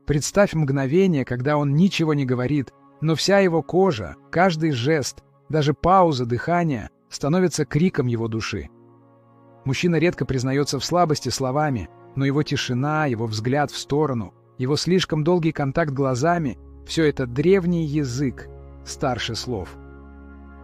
Представь мгновение, когда он ничего не говорит, но вся его кожа, каждый жест, даже пауза дыхания становится криком его души. Мужчина редко признается в слабости словами, но его тишина, его взгляд в сторону, его слишком долгий контакт глазами — все это древний язык, старше слов.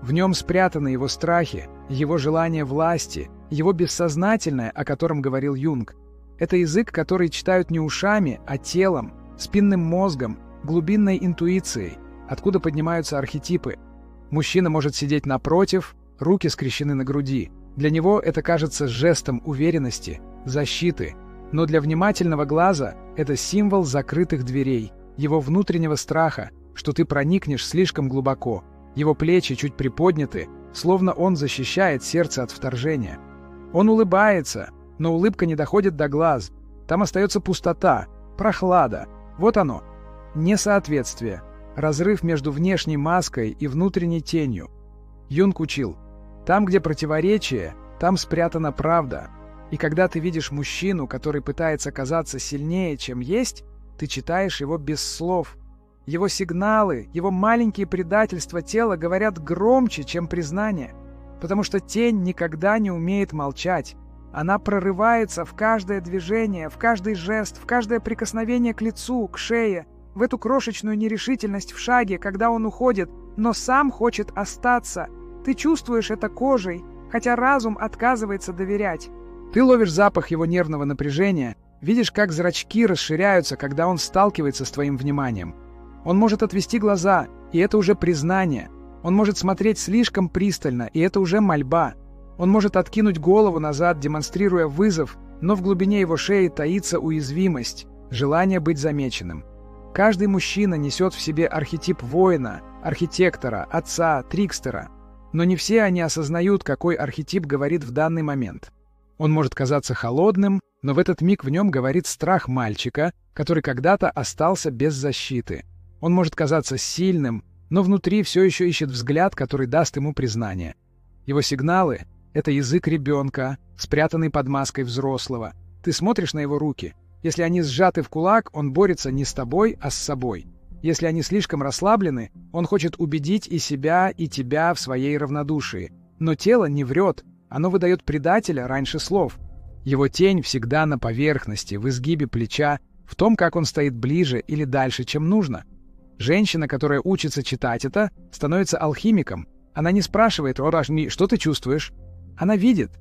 В нем спрятаны его страхи, его желание власти, его бессознательное, о котором говорил Юнг. Это язык, который читают не ушами, а телом, спинным мозгом, глубинной интуицией, откуда поднимаются архетипы. Мужчина может сидеть напротив, руки скрещены на груди. Для него это кажется жестом уверенности, защиты. Но для внимательного глаза это символ закрытых дверей, его внутреннего страха, что ты проникнешь слишком глубоко. Его плечи чуть приподняты, словно он защищает сердце от вторжения. Он улыбается, но улыбка не доходит до глаз. Там остается пустота, прохлада. Вот оно. Несоответствие. Разрыв между внешней маской и внутренней тенью. Юнг учил: там, где противоречие, там спрятана правда. И когда ты видишь мужчину, который пытается казаться сильнее, чем есть, ты читаешь его без слов. Его сигналы, его маленькие предательства тела говорят громче, чем признание. Потому что тень никогда не умеет молчать. Она прорывается в каждое движение, в каждый жест, в каждое прикосновение к лицу, к шее, в эту крошечную нерешительность в шаге, когда он уходит, но сам хочет остаться. Ты чувствуешь это кожей, хотя разум отказывается доверять. Ты ловишь запах его нервного напряжения, видишь, как зрачки расширяются, когда он сталкивается с твоим вниманием. Он может отвести глаза, и это уже признание. Он может смотреть слишком пристально, и это уже мольба. Он может откинуть голову назад, демонстрируя вызов, но в глубине его шеи таится уязвимость, желание быть замеченным. Каждый мужчина несет в себе архетип воина, архитектора, отца, трикстера. Но не все они осознают, какой архетип говорит в данный момент. Он может казаться холодным, но в этот миг в нем говорит страх мальчика, который когда-то остался без защиты. Он может казаться сильным, но внутри все еще ищет взгляд, который даст ему признание. Его сигналы — это язык ребенка, спрятанный под маской взрослого. Ты смотришь на его руки. Если они сжаты в кулак, он борется не с тобой, а с собой. Если они слишком расслаблены, он хочет убедить и себя, и тебя в своей равнодушии. Но тело не врет, оно выдает предателя раньше слов. Его тень всегда на поверхности, в изгибе плеча, в том, как он стоит ближе или дальше, чем нужно. Женщина, которая учится читать это, становится алхимиком. Она не спрашивает: «О, Рашми, что ты чувствуешь?» Она видит,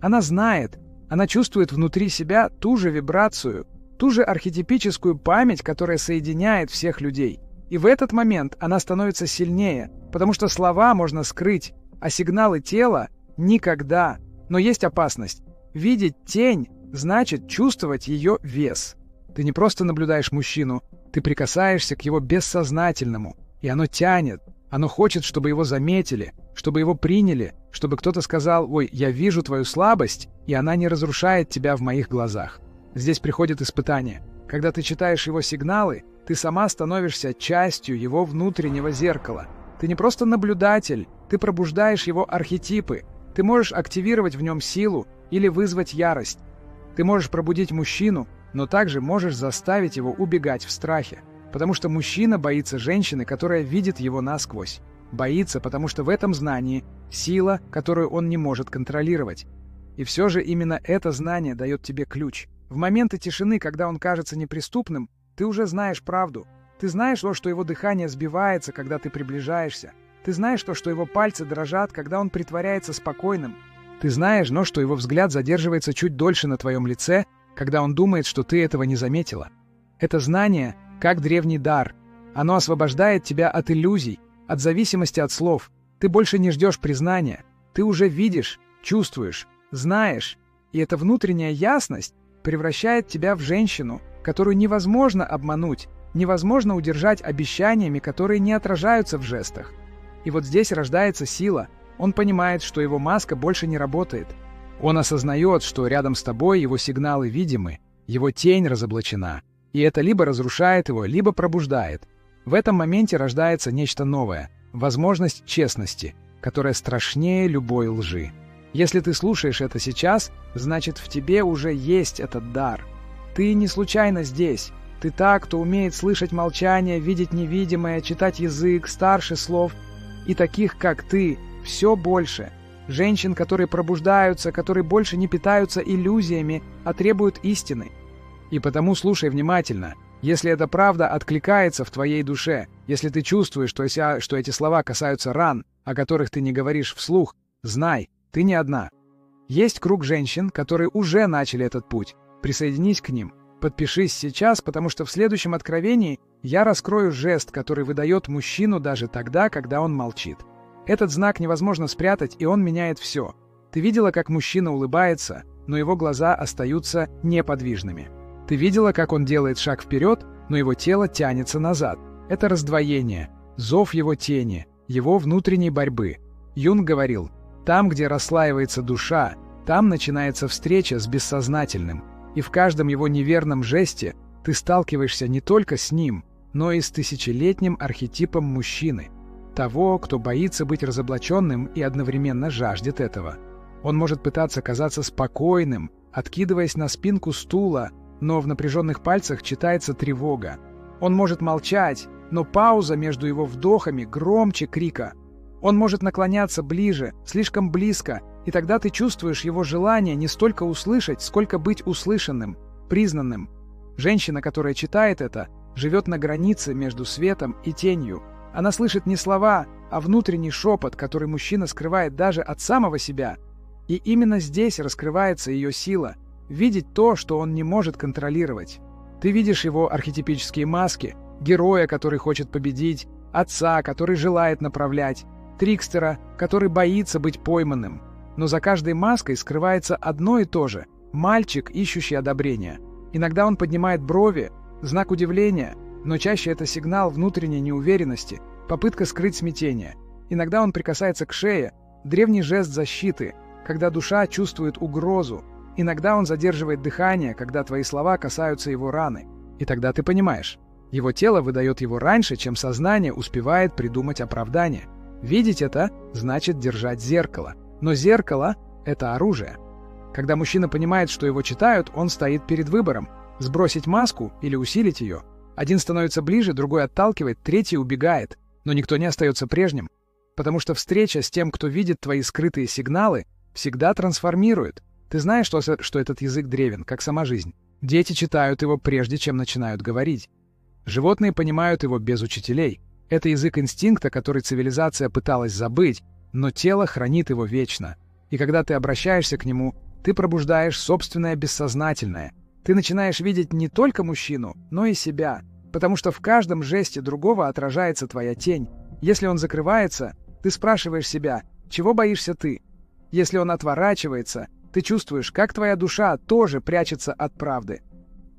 она знает, она чувствует внутри себя ту же вибрацию, ту же архетипическую память, которая соединяет всех людей. И в этот момент она становится сильнее, потому что слова можно скрыть, а сигналы тела — никогда. Но есть опасность. Видеть тень значит чувствовать ее вес. Ты не просто наблюдаешь мужчину, ты прикасаешься к его бессознательному, и оно тянет, оно хочет, чтобы его заметили, чтобы его приняли, чтобы кто-то сказал: «Ой, я вижу твою слабость, и она не разрушает тебя в моих глазах». Здесь приходит испытание. Когда ты читаешь его сигналы, ты сама становишься частью его внутреннего зеркала. Ты не просто наблюдатель, ты пробуждаешь его архетипы. Ты можешь активировать в нем силу или вызвать ярость. Ты можешь пробудить мужчину, но также можешь заставить его убегать в страхе. Потому что мужчина боится женщины, которая видит его насквозь. Боится, потому что в этом знании сила, которую он не может контролировать. И все же именно это знание дает тебе ключ. В моменты тишины, когда он кажется неприступным, ты уже знаешь правду. Ты знаешь то, что его дыхание сбивается, когда ты приближаешься. Ты знаешь то, что его пальцы дрожат, когда он притворяется спокойным. Ты знаешь, но что его взгляд задерживается чуть дольше на твоем лице, когда он думает, что ты этого не заметила. Это знание — как древний дар. Оно освобождает тебя от иллюзий, от зависимости от слов. Ты больше не ждешь признания. Ты уже видишь, чувствуешь, знаешь. И эта внутренняя ясность превращает тебя в женщину, которую невозможно обмануть, невозможно удержать обещаниями, которые не отражаются в жестах. И вот здесь рождается сила. Он понимает, что его маска больше не работает. Он осознает, что рядом с тобой его сигналы видимы, его тень разоблачена. И это либо разрушает его, либо пробуждает. В этом моменте рождается нечто новое — возможность честности, которая страшнее любой лжи. Если ты слушаешь это сейчас, значит, в тебе уже есть этот дар. Ты не случайно здесь. Ты та, кто умеет слышать молчание, видеть невидимое, читать язык, старше слов. И таких, как ты, все больше. Женщин, которые пробуждаются, которые больше не питаются иллюзиями, а требуют истины. И потому слушай внимательно. Если эта правда откликается в твоей душе, если ты чувствуешь, что эти слова касаются ран, о которых ты не говоришь вслух, знай, ты не одна. Есть круг женщин, которые уже начали этот путь. Присоединись к ним. Подпишись сейчас, потому что в следующем откровении я раскрою жест, который выдает мужчину даже тогда, когда он молчит. Этот знак невозможно спрятать, и он меняет все. Ты видела, как мужчина улыбается, но его глаза остаются неподвижными. Ты видела, как он делает шаг вперед, но его тело тянется назад. Это раздвоение, зов его тени, его внутренней борьбы. Юнг говорил, там, где расслаивается душа, там начинается встреча с бессознательным. И в каждом его неверном жесте ты сталкиваешься не только с ним, но и с тысячелетним архетипом мужчины. Того, кто боится быть разоблаченным и одновременно жаждет этого. Он может пытаться казаться спокойным, откидываясь на спинку стула, но в напряженных пальцах читается тревога. Он может молчать, но пауза между его вдохами громче крика. Он может наклоняться ближе, слишком близко, и тогда ты чувствуешь его желание не столько услышать, сколько быть услышанным, признанным. Женщина, которая читает это, живет на границе между светом и тенью. Она слышит не слова, а внутренний шепот, который мужчина скрывает даже от самого себя. И именно здесь раскрывается ее сила — видеть то, что он не может контролировать. Ты видишь его архетипические маски, героя, который хочет победить, отца, который желает направлять, трикстера, который боится быть пойманным. Но за каждой маской скрывается одно и то же — мальчик, ищущий одобрения. Иногда он поднимает брови, знак удивления, но чаще это сигнал внутренней неуверенности, попытка скрыть смятение. Иногда он прикасается к шее, древний жест защиты, когда душа чувствует угрозу. Иногда он задерживает дыхание, когда твои слова касаются его раны. И тогда ты понимаешь, его тело выдает его раньше, чем сознание успевает придумать оправдание. Видеть это значит держать зеркало. Но зеркало — это оружие. Когда мужчина понимает, что его читают, он стоит перед выбором — сбросить маску или усилить ее. Один становится ближе, другой отталкивает, третий убегает. Но никто не остается прежним. Потому что встреча с тем, кто видит твои скрытые сигналы, всегда трансформирует. Ты знаешь, что этот язык древен, как сама жизнь. Дети читают его прежде, чем начинают говорить. Животные понимают его без учителей. Это язык инстинкта, который цивилизация пыталась забыть, но тело хранит его вечно. И когда ты обращаешься к нему, ты пробуждаешь собственное бессознательное. Ты начинаешь видеть не только мужчину, но и себя, потому что в каждом жесте другого отражается твоя тень. Если он закрывается, ты спрашиваешь себя, чего боишься ты? Если он отворачивается, ты чувствуешь, как твоя душа тоже прячется от правды.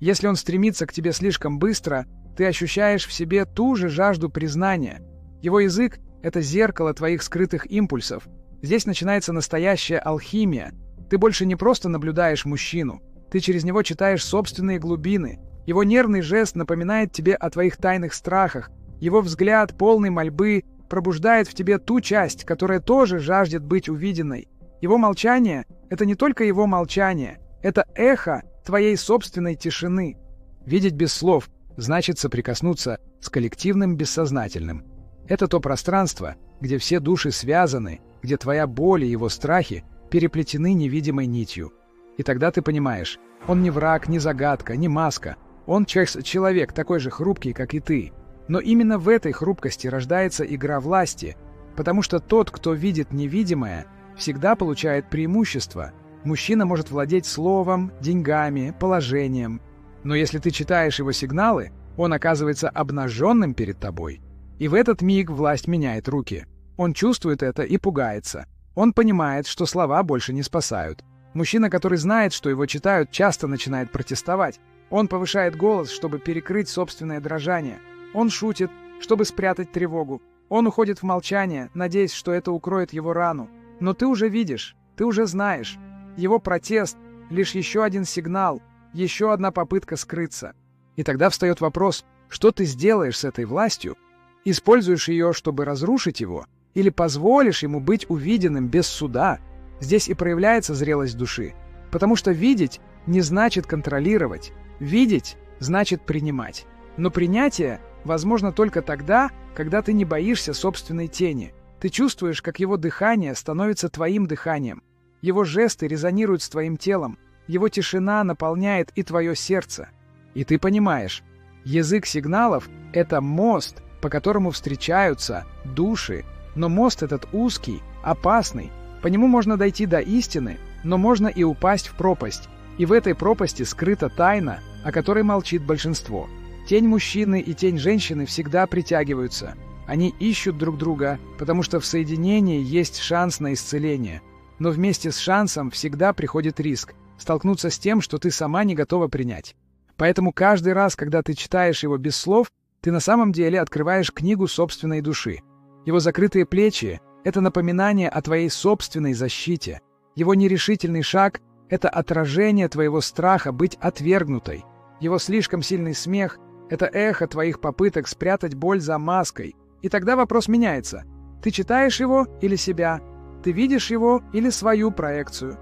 Если он стремится к тебе слишком быстро, ты ощущаешь в себе ту же жажду признания. Его язык — это зеркало твоих скрытых импульсов. Здесь начинается настоящая алхимия. Ты больше не просто наблюдаешь мужчину, ты через него читаешь собственные глубины. Его нервный жест напоминает тебе о твоих тайных страхах. Его взгляд, полный мольбы, пробуждает в тебе ту часть, которая тоже жаждет быть увиденной. Его молчание — это не только его молчание, это эхо твоей собственной тишины. Видеть без слов значит соприкоснуться с коллективным бессознательным. Это то пространство, где все души связаны, где твоя боль и его страхи переплетены невидимой нитью. И тогда ты понимаешь, он не враг, не загадка, не маска. Он человек, такой же хрупкий, как и ты. Но именно в этой хрупкости рождается игра власти, потому что тот, кто видит невидимое, всегда получает преимущество. Мужчина может владеть словом, деньгами, положением. Но если ты читаешь его сигналы, он оказывается обнаженным перед тобой. И в этот миг власть меняет руки. Он чувствует это и пугается. Он понимает, что слова больше не спасают. Мужчина, который знает, что его читают, часто начинает протестовать. Он повышает голос, чтобы перекрыть собственное дрожание. Он шутит, чтобы спрятать тревогу. Он уходит в молчание, надеясь, что это укроет его рану. Но ты уже видишь, ты уже знаешь. Его протест — лишь еще один сигнал, еще одна попытка скрыться. И тогда встает вопрос, что ты сделаешь с этой властью? Используешь ее, чтобы разрушить его? Или позволишь ему быть увиденным без суда? Здесь и проявляется зрелость души. Потому что видеть не значит контролировать. Видеть значит принимать. Но принятие возможно только тогда, когда ты не боишься собственной тени. Ты чувствуешь, как его дыхание становится твоим дыханием. Его жесты резонируют с твоим телом. Его тишина наполняет и твое сердце. И ты понимаешь, язык сигналов — это мост, по которому встречаются души. Но мост этот узкий, опасный. По нему можно дойти до истины, но можно и упасть в пропасть. И в этой пропасти скрыта тайна, о которой молчит большинство. Тень мужчины и тень женщины всегда притягиваются. Они ищут друг друга, потому что в соединении есть шанс на исцеление. Но вместе с шансом всегда приходит риск – столкнуться с тем, что ты сама не готова принять. Поэтому каждый раз, когда ты читаешь его без слов, ты на самом деле открываешь книгу собственной души. Его закрытые плечи – это напоминание о твоей собственной защите. Его нерешительный шаг – это отражение твоего страха быть отвергнутой. Его слишком сильный смех – это эхо твоих попыток спрятать боль за маской. И тогда вопрос меняется. Ты читаешь его или себя? Ты видишь его или свою проекцию?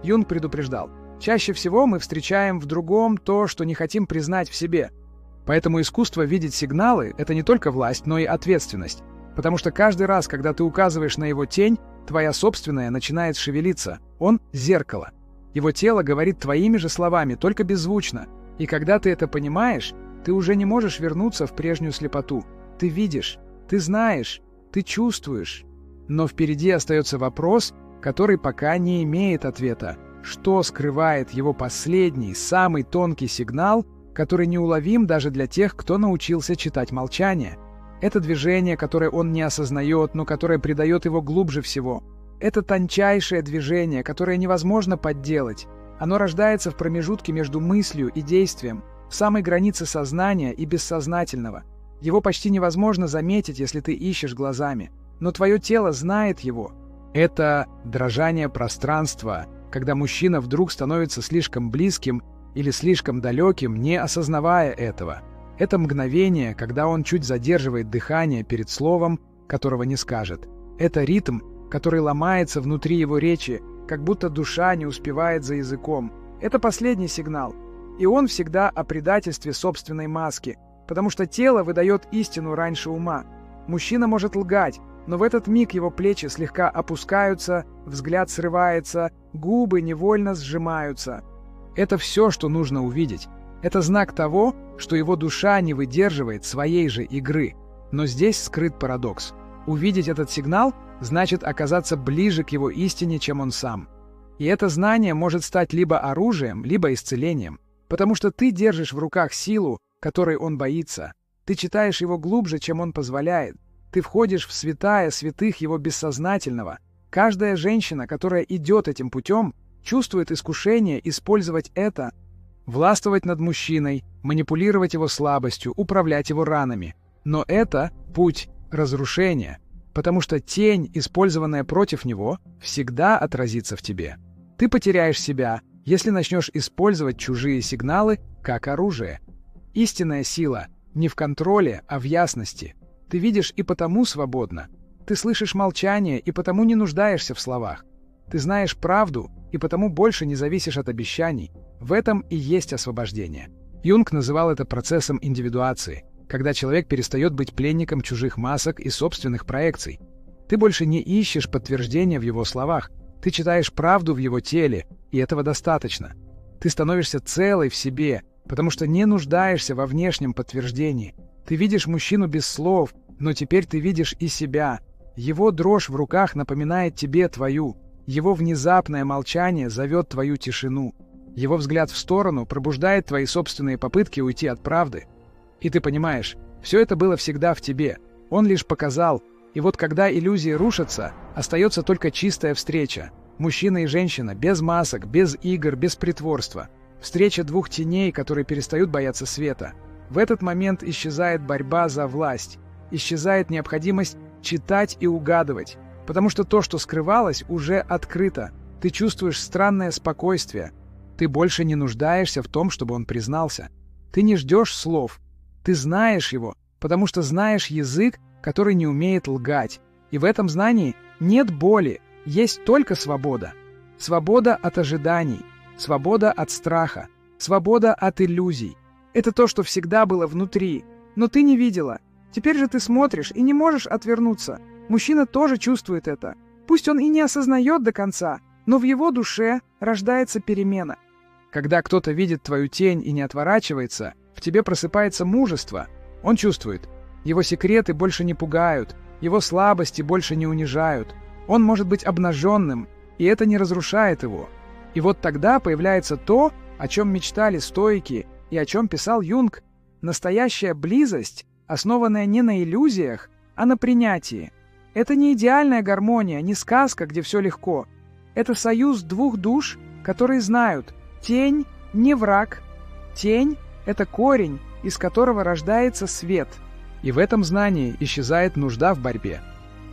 Юнг предупреждал. Чаще всего мы встречаем в другом то, что не хотим признать в себе. Поэтому искусство видеть сигналы – это не только власть, но и ответственность. Потому что каждый раз, когда ты указываешь на его тень, твоя собственная начинает шевелиться. Он – зеркало. Его тело говорит твоими же словами, только беззвучно. И когда ты это понимаешь, ты уже не можешь вернуться в прежнюю слепоту. Ты видишь, ты знаешь, ты чувствуешь. Но впереди остается вопрос, который пока не имеет ответа. Что скрывает его последний, самый тонкий сигнал, который неуловим даже для тех, кто научился читать молчание? Это движение, которое он не осознает, но которое придает его глубже всего. Это тончайшее движение, которое невозможно подделать. Оно рождается в промежутке между мыслью и действием, в самой границе сознания и бессознательного. Его почти невозможно заметить, если ты ищешь глазами. Но твое тело знает его. Это дрожание пространства, когда мужчина вдруг становится слишком близким или слишком далеким, не осознавая этого. Это мгновение, когда он чуть задерживает дыхание перед словом, которого не скажет. Это ритм, который ломается внутри его речи, как будто душа не успевает за языком. Это последний сигнал. И он всегда о предательстве собственной маски, потому что тело выдает истину раньше ума. Мужчина может лгать, но в этот миг его плечи слегка опускаются, взгляд срывается, губы невольно сжимаются. Это все, что нужно увидеть. Это знак того, что его душа не выдерживает своей же игры. Но здесь скрыт парадокс. Увидеть этот сигнал значит оказаться ближе к его истине, чем он сам. И это знание может стать либо оружием, либо исцелением. Потому что ты держишь в руках силу, которой он боится. Ты читаешь его глубже, чем он позволяет. Ты входишь в святая святых его бессознательного. Каждая женщина, которая идет этим путем, чувствует искушение использовать это, властвовать над мужчиной, манипулировать его слабостью, управлять его ранами. Но это путь разрушения, потому что тень, использованная против него, всегда отразится в тебе. Ты потеряешь себя, если начнешь использовать чужие сигналы как оружие. Истинная сила не в контроле, а в ясности. Ты видишь и потому свободно. Ты слышишь молчание и потому не нуждаешься в словах. Ты знаешь правду и потому больше не зависишь от обещаний. В этом и есть освобождение. Юнг называл это процессом индивидуации, когда человек перестает быть пленником чужих масок и собственных проекций. Ты больше не ищешь подтверждения в его словах. Ты читаешь правду в его теле, и этого достаточно. Ты становишься целой в себе, потому что не нуждаешься во внешнем подтверждении. Ты видишь мужчину без слов, но теперь ты видишь и себя. Его дрожь в руках напоминает тебе твою. Его внезапное молчание зовет твою тишину. Его взгляд в сторону пробуждает твои собственные попытки уйти от правды. И ты понимаешь, все это было всегда в тебе. Он лишь показал. И вот когда иллюзии рушатся, остается только чистая встреча. Мужчина и женщина, без масок, без игр, без притворства. Встреча двух теней, которые перестают бояться света. В этот момент исчезает борьба за власть. Исчезает необходимость читать и угадывать. Потому что то, что скрывалось, уже открыто. Ты чувствуешь странное спокойствие. Ты больше не нуждаешься в том, чтобы он признался. Ты не ждешь слов. Ты знаешь его, потому что знаешь язык, который не умеет лгать. И в этом знании нет боли, есть только свобода. Свобода от ожиданий, свобода от страха, свобода от иллюзий. Это то, что всегда было внутри, но ты не видела. Теперь же ты смотришь и не можешь отвернуться. Мужчина тоже чувствует это. Пусть он и не осознает до конца, но в его душе рождается перемена. Когда кто-то видит твою тень и не отворачивается, в тебе просыпается мужество. Он чувствует. Его секреты больше не пугают, его слабости больше не унижают. Он может быть обнаженным, и это не разрушает его. И вот тогда появляется то, о чем мечтали стоики и о чем писал Юнг. Настоящая близость, основанная не на иллюзиях, а на принятии. Это не идеальная гармония, не сказка, где все легко. Это союз двух душ, которые знают, тень не враг. Тень — это корень, из которого рождается свет. И в этом знании исчезает нужда в борьбе.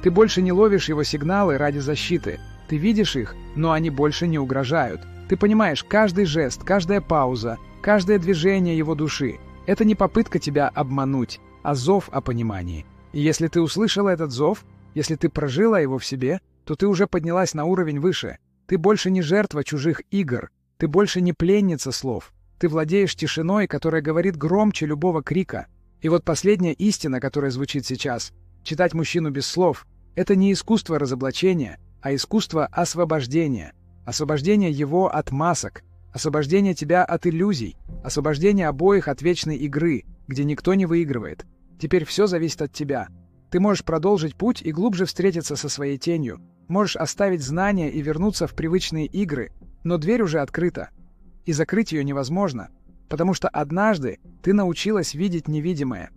Ты больше не ловишь его сигналы ради защиты. Ты видишь их, но они больше не угрожают. Ты понимаешь каждый жест, каждая пауза, каждое движение его души. Это не попытка тебя обмануть, а зов о понимании. И если ты услышала этот зов, если ты прожила его в себе, то ты уже поднялась на уровень выше. Ты больше не жертва чужих игр. Ты больше не пленница слов. Ты владеешь тишиной, которая говорит громче любого крика. И вот последняя истина, которая звучит сейчас. Читать мужчину без слов — это не искусство разоблачения, а искусство освобождения. Освобождение его от масок, освобождение тебя от иллюзий, освобождение обоих от вечной игры, где никто не выигрывает. Теперь все зависит от тебя. Ты можешь продолжить путь и глубже встретиться со своей тенью. Можешь оставить знания и вернуться в привычные игры, но дверь уже открыта. И закрыть ее невозможно, потому что однажды ты научилась видеть невидимое.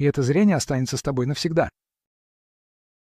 и это зрение останется с тобой навсегда.